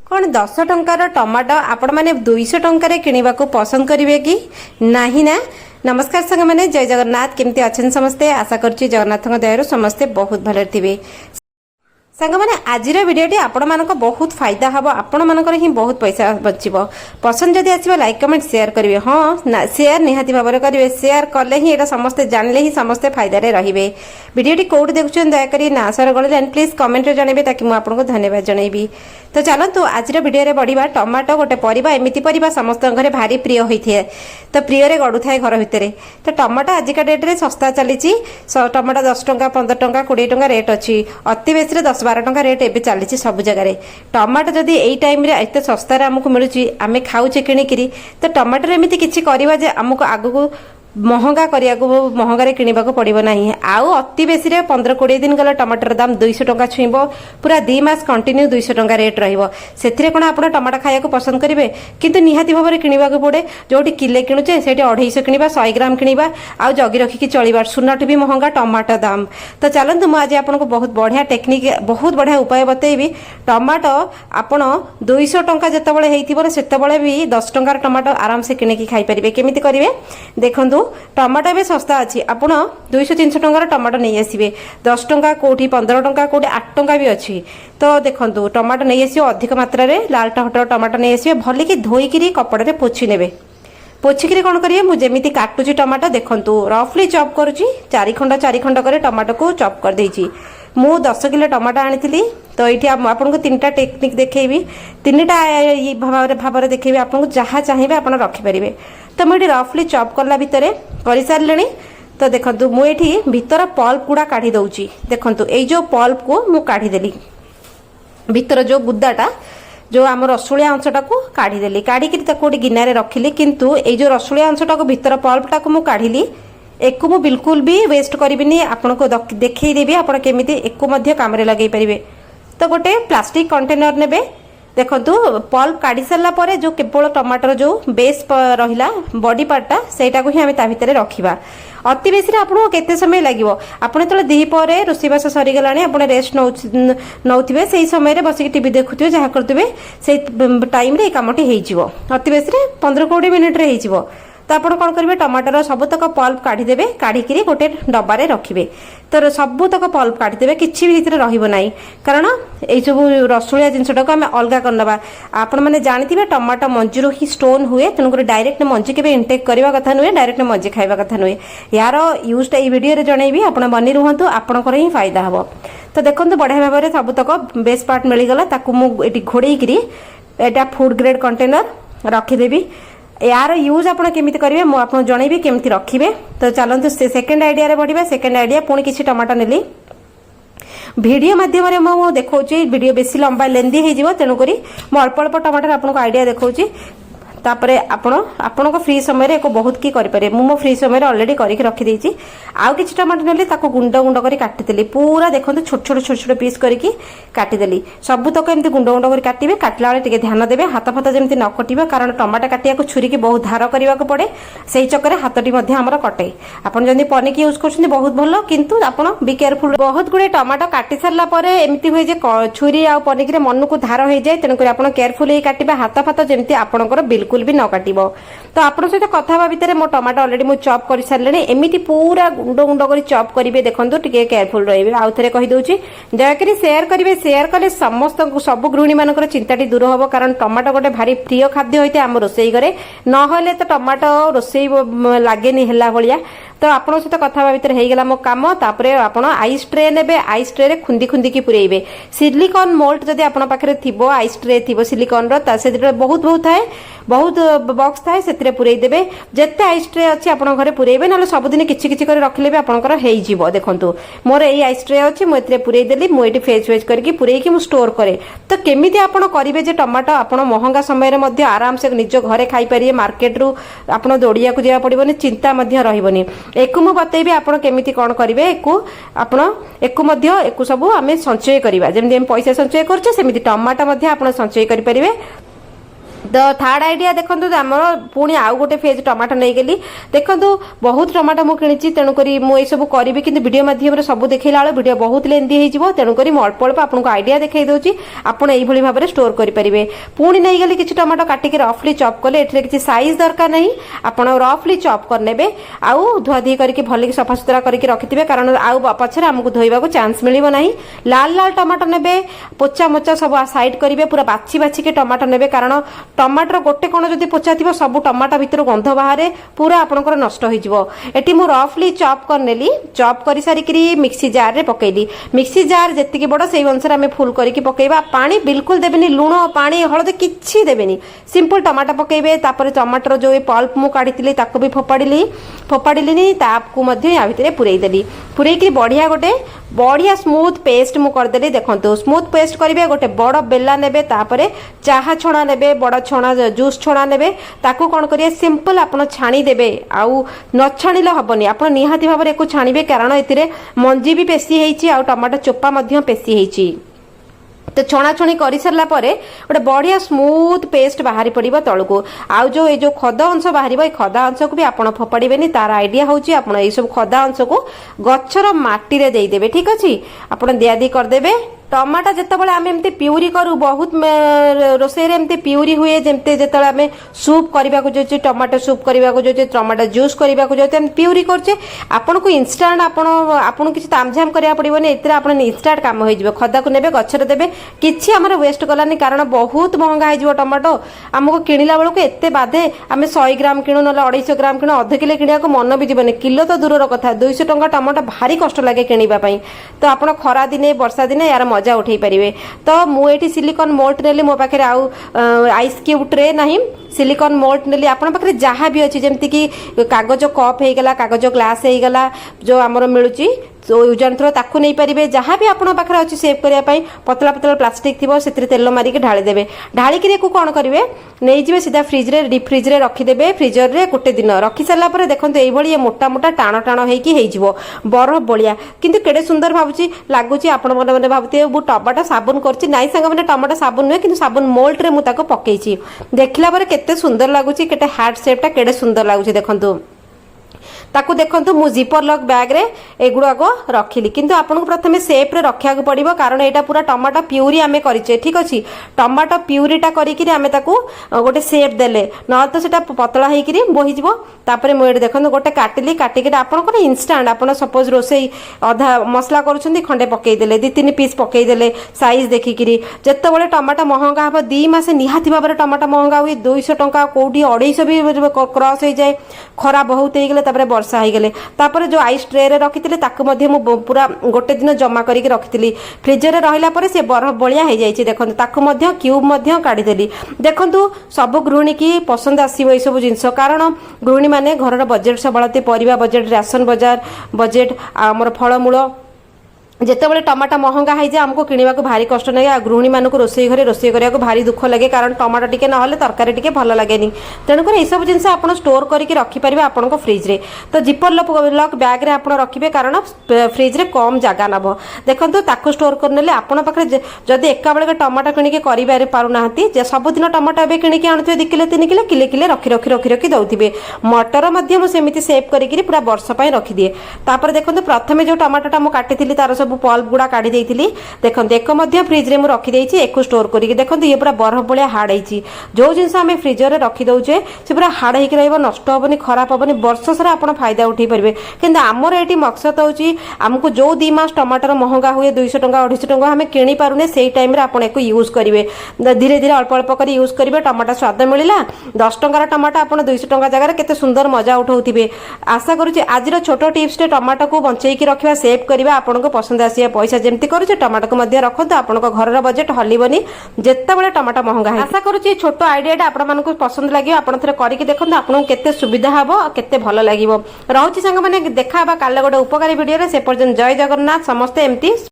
कौन 10 टंकार टमाटो आपण मैंने 200 टंकार किणवा पसंद करेंगे कि नहीं ना। नमस्कार संग मैंने जय जगन्नाथ केमती अच्छे समस्ते आशा करुच्ची जगन्नाथ दयारू समस्ते बहुत भले थे सांग मैंने आज भिडियोटी आपण मानक बहुत फायदा हम आपण मानकर ही बहुत पैसा बचब पसंद जदि आसो लाइक कमेंट शेयर करेंगे। हाँ शेयर निहाती भाव में करेंगे शेयर कले ही एटा समस्ते जानले ही समस्ते फायदा रे रहिबे। भिडियोटी कोड देखुछन दयाकरी ना सर गले प्लीज कमेंट रे जणेबे ताकि मु आपनको धन्यवाद जणेबी। तो चलतु आज भिडियो रे बढ़िबा टमाटो गोटे परिबा एमिति परिबा समस्त घरे भारी प्रिय होइथे तो प्रिय रे गडु थाए घर भितरे। तो टमाटो आजिका डेट रे सस्ता चलीची टमाटो 10 टंका 15 टंका 20 टंका रेट अच्छी अति बेसी 10-12 टंका रेट एबे चली सब जगह। टमाटो जदि यही टाइम रे एत सस्तार आमको मिलूँ आम खाऊे किणिकी तो टमाटर एमती किसी करवा जे आमको आगू महंगा महंगार किणवा पड़ो ना। आउ अति बेसी 15-20 दिन गला टमाटर दाम 200 टंका छुईब पूरा 2 मास कंटिन्यू 200 टंका रेट रही कौन आप टमाटर खाया पसंद करेंगे किंतु निहाती भाव में किणवा पड़े जोटी किले किणुचे से 250 किणवा 100 ग्राम किणवा आउ जगी रखिकी चलवा सुनाठ भी महंगा टमाटर दाम। तो चलतु मुझे आज आपको बहुत बढ़िया टेक्निक बहुत बढ़िया उपाय बतेबी। टमाटो आपड़ 200 टंका जिते से भी 10 टंकार टमाटो आराम से किणिकी खाईपारे केमी करेंगे देखूँ टमाटो भी सस्ता अच्छी आपण 200-300 टंकार टमाटो नहीं आसवे 10 टंका कोठी 15 टंका कोठी 8 टंका भी अच्छी। तो देखो टमाटो नहीं आसो अधिक मात्रा रे लाल टमाटर टमाटो नहीं आसवे भले कि धोईकी कपड़े पोछि नेबे पोछिकी कौन करेंगे मुझे काटुची टमाटो देखूँ रफली चॉप करुच्ची 4 खंड कर टमाटो को चॉप कर देछि। मु 10 किलो टमाटो आनी तो ये आपको 3टा टेक्निक देखेबी 3टा भाव देखेबी आपको जहाँ चाहिए आप रखिपारे। तो मुझे रफली चॉप कला भितर कर सारे। तो देखो मुझे भीतर पल्प गुड़ा काढ़ी दौची देखो यो पल्प को मु काढ़ीदेली भीतर जो गुदाटा जो आम रसुलिया अंशटा को काढ़ीदेली काढ़ी गोटे गिनारे रखिली किंतु ये जो रसुलिया अंशटा को भीतर पल्पटा को मु काढ़ीली एक को बिल्कुल भी वेस्ट करी आपको देखदेवी आप केमी एक काम लगे पारे। तो गोटे प्लास्टिक कंटेनर नेबे देखो पल्प काढ़ी सारा जो केवल टमाटर जो बेस रहा बॉडी पार्टा सेटा को ही आम ता भितर रखा अति बेसी आपको केते समय लगे आप जो दीपर रोषेईबास सरीगला आप रेस्ट नौथे से समय बसिक टीवी देखुए जहाँ करुवे से टाइम रे कमटी हो अति बेसी 15-20 मिनिट रे हो। तो आप कौन करेंगे टमाटर सबुतक पल्प काढ़ीदेवे काढ़ी गोटे डबारे रखिए। तो सबुतक पल्प काढ़ीदेवे किसी भी रही कारण ये सब रसुलिया जिनटा को आम अलग करना आपण मैंने जानते टमाटो मंजीरू ही स्टोन हुए तेणुक डायरेक्ट मंजी के इंटेक करवा कथा नुहे डायरेक्ट मंजी खाଇବା कथा नुहे यार यूजटा ये वीडियो जनइबी आप बनी रुहतु आपंकर ही फायदा हम। तो देखो बढ़िया भाव में सबुतक बेस पार्ट मिलगला मुझे घोड़ेकरी एटा फूड ग्रेड कंटेनर रखीदेवी यार यूज आप केमिति करेंगे मुझे जनइबी केमिति रखिए। तो चलते सेकेंड आइडिया रे बढ़िया सेकेंड आइडिया पुणी किसी टमाटो नेली वीडियो माध्यम मुझे देखा वीडियो बेसी लंबा लेंदी हो तेणुक अल्प अल्प टमाटर आपको आइडिया देखा तापरे आपण फ्री समय रे बहुत की करें मो फ्री समय अलरेडी करके रखीदे आउ कि टमाटो नेली गुंड गुंड कर काटिदेली पूरा देखो छोट छोट पीस करके काटिदेली सबुतक एमती गुंड गुंड कर काटे काटला बेले ध्यान देवे हाथ फात जमी न कटे कारण टमाटो काटिया छुरी की बहुत धार करने को पड़े से चक्कर हाथटी आमर कटे आपड़ जब पनिक यूज कर बहुत भल किंतु आपड़ बी केयरफुल बहुत गुड़े टमाटो काटी सारापर एमती हुए छुरी आ पनिक मन को धार हो जाए तेणुक आप केयरफुल काटे हाथ फात जमी आपंकर बिल्कुल भी न काटिबो। तो आपण सहित कथा भितर मो टमाटो अलरेडी मु चॉप कर सारे एमती पूरा गुंड गुंड कर चॉप करेंगे देखो टे केयरफुल रही आउ थे कहीदे दयाकोरी शेयर करेंगे शेयर कले समस्त सब गृहिणी मानकर चिंताटी दूर हम कारण टमाटो गोटे भारी प्रिय खाद्य होते आम रोषेई घरे नहले तो टमाटो रोषेई लगे है भाया। तो आपण सहित कथा भितर होगला मो कम तापर आप आइस ट्रे ने आइस ट्रे रे खुंदी खुंदी की पुरेबे सिलिकॉन मोल्ट जदि आपण पाखे थी आइस ट्रे थी सिलिकॉन रे बहुत बहुत थाए बहुत बॉक्स थाए से पुरई देबे जिते आइस ट्रे अच्छी आप घरे पुरेबे ना सबुदिन किछि किछि कर रखले भी आपनकर हेई जीवो। देखंतु मोर एई आइस ट्रे अच्छी मुझे पुरई देली मुझे फेज फेज करके पुरईकी मु स्टोर करे। तो केमिति आपण करिवे जे टमाटो आपण महंगा समय रे मध्य आराम से निज घरे खाई परिए मार्केट रु आपण दौड़िया को जाया पड़िबनी चिंता मध्य रहिबनी एक मु बतेबी आपण केमिति कोन करिवे एक सब आम संचय करवा जमी पैसा संचय करछे सेमिति टमाटो मध्य आपण संचय करि परिवे। थार्ड आइडिया देखो आम पुणी आउ गोटे फेज टमाटो नहीं गली देखो बहुत टमाटो मुझे तेणुक मुझे सब करी कि वीडियो माध्यम सब देखला वीडियो बहुत लेंदी हो तेणुक अल्प अल्प आपको आइडिया देखा दूसरी आपड़ यही भाव में स्टोर करेंगे पुणी नहीं गली किसी टमाटो काटिक रफली चॉप कले किसी साइज दरकार नहीं आप रफली चॉप करने आउ धुआधुई करके भल सफा सुतरा करके रखिथे कारण आउ पछरे आमको धोइबा को चांस मिलिबो नहीं लाल लाल टमाटो नेबे पोचा मोचा सब साइड करेंगे पूरा बाछी बाछी के टमाटो नेबे कारण टमाटर गोटे कण जदि पोचा थी सब टमाटो भितर गंध बाहर पूरा आपंकर नष्ट होती मु रफली चॉप करनेली चॉप कर सारिकी मिक्सी जार रे पकेली मिक्सी जार जी बड़ से अनुसार आम फुल करके पकेबा पानी बिल्कुल देवेनि लुण पानी हलदी किछि देवेनि सिंपल टमाटो पकेबे तापर टमाटर जो पल्प मु काढ़ी भी फोपाड़ी ताकू या भितर पुरई देली पुरैकी बढ़िया गोटे बढ़िया स्मूथ पेस्ट मु करदेली देखो स्मूथ पेस्ट करेंगे गोटे बड़ बेला नेबे तापरे चाहा छणा नेबे बड़ छणा जूस छणा नेबे ताकू कौन करिए सिंपल आपण छाणी देबे आउ न छाणिले हबनी आपण निहाती भाव में छाणिबे कारण एतिरे मंजी भी पेशी हेइची आउ टमाटो चोपा मध्य पेशी हेइची तो छणाछणी कर सारा गोटे बढ़िया स्मूथ पेस्ट बाहरी पड़ो तलू आउ जो खद अंश बाहर ये खदा अंश को भी आप फोपाड़े तार आइडिया हूँ आप सब खदा अंश को गचर माटी रे देदेवे ठीक अच्छे आप दियादी करदे टमाटा जितेबाला आम एमती प्यूरी करूँ बहुत रोषे एमती प्यूरी हुए जमती जो आम सूप करने को जाऊँ टमाटो सूप करने को जाऊँ टमाटो जूस करने को जाऊँ प्यूरी करे आपन को इनस्टांट आपन किसी तामझाम करा पड़ोनी ये इनस्टांट कम हो खदा को नेबे गचर देवे किसी आम वेस्ट गलानी कारण बहुत महंगा हो टमाटो आमको किणला बेलू एत बाधे आम 100 ग्राम किणु ना 250 ग्राम किणु अध किलो किणा मन भी जीवन किलो तो दूर कथा 200 टंका टमाटो भारी कष्ट लगे किणवाई तो आप खरा दिने वर्षा दिने यार मजा उठे पारे तो मुझे सिलिकॉन मोल्ट नेली मो पाखे आउ आइस क्यूब ट्रे नहीं सिलिकॉन मोल्ट नेली आपण पाखे जहाँ भी अच्छी जमती कि कागज कप हो गला कागज ग्लास हो गला जो आमर मिलूची यूज एंड थ्रो ताकू नहीं पारे जहाँ भी आपन पाखे अच्छी सेव करने पतला पतला प्लास्टिक थी से तेल मारिक ढालीदेवे ढालिकी कौन करेंगे नहीं जी सीधा फ्रिज्रे डीप फ्रिज्रे रखिदेवे फ्रिजर रे गोटे दिन रखी सारापर देखो ये मोटा मोटा टाण टाण हो बरफ बलिया किंतु केड़े सुंदर भावुची लगुच आपण मैंने भावुए मु टमाटो साबुन कर नाई सांग मैंने टमाटो साबुन नुहे कि साबुन मोल्ट रे मुझे पकई देखला केते सुंदर लगुच केटे हार्ट सेपटा केड़े सुंदर लगुच देखो ताकू देखो मु जिपर लॉक बैग रे एगुड़ाक रखिली किंतु आपन को प्रथमे सेप रे रखा पड़ो कारण यहाँ पूरा टमाटो प्यूरी आम करे ठीक अच्छे टमाटो प्यूरीटा करी आम गोटे सेप देले न तो सेटा पतला होकर बोहीज तापर मुझे देखो गोटे काटिली काटिक आपन इनस्टांट आप सपोज रोसई अधा मसला करुँच खंडे पकईदे 2-3 पीस पकईदे साइज देखिकी जितेबाला टमाटो महंगा हम 2 मास निहाती भाव में टमाटो महंगा हुए 200 टंका कौटी 250 भी क्रॉस हो जाए खरा बहुत हो गले वर्षा हो गले तापर जो आइस ट्रे रे रखी पूरा गोटे दिन जमा करके रखी फ्रिजर रहा से बरफ बलिया हो जाए देखो ताकू क्यूब काढ़ीदेली देखो सब गृहिणी की पसंद आसो ये सब जिनस कारण गृहिणी माने घर बजेट संभालती परिवा बजेट राशन बजार बजेट आमर फलमूल जितेबाला टमाटो महंगा हो जाए आमको किणवा भारी कष्ट लगे आ गृहिणी मानक रोषे घरे रोषे करने भारी दुख लगे कारण टमाटो टिके ना तरकारी टिके भल लगे तेणुक ये सब जिन आप स्टोर करके रखिपारे आपण फ्रिज्रे तो जिपर लॉक बैग रे आप रखिए कारण फ्रिज्रे कम जगह नब देखो ताकू स्टोर करने आपण पाखे जदि एका बेलके टमाटो किणिके कर पारुना सबुदिन टमाटो ए किणिकी आणुवे 2 किलो 3 किलो किले किले रखी रखी रखी रखी दौथे मटर सेमती सेव करके पूरा वर्ष रखिदिए तापर देखो प्रथम जो टमाटोटा मुझे काटी तार सब पल्प गुड़ा काढ़ी देती देखो एक फ्रिज्रे मुझे रखीदे एक स्टोर करके देखो ये पूरा बरफ भाया हार्ड है जो जिन आम फ्रिजर में रखीदे से पूरा हार्ड हो नष्ट हेनी खराब हेनी वर्ष सारा आप फायदा उठे पारे कि आमर ये मकसद होमको जो 2 मास टमाटर महंगा हुए 200 टंका 250 टंका आम कि पारे से टाइम आप यूज करेंगे धीरे धीरे अल्प अल्प कर यूज करेंगे टमाटो स्वाद मिलला 10 टंकार टमाटो आप 200 टंका जगह केते सुंदर मजा उठाऊे आशा करुँचे आज छोट टिप्स टमाटो को बंचेकी रखा सेव करवा आपको पसंद आसिया पैसा जमती करुचे टमाटो को रखते आप घर बजेट हलबनी जितेबाला टमाटो महंगा है आशा करुँचे छोट आइडिया आपको पसंद लगे आप करके देखते आपको केते सुविधा हम केते भल लगे रोचे सांग मैंने देखा काले गोटे उपकारी वीडियो से पर्यटन जय जगन्नाथ समस्ते एमती।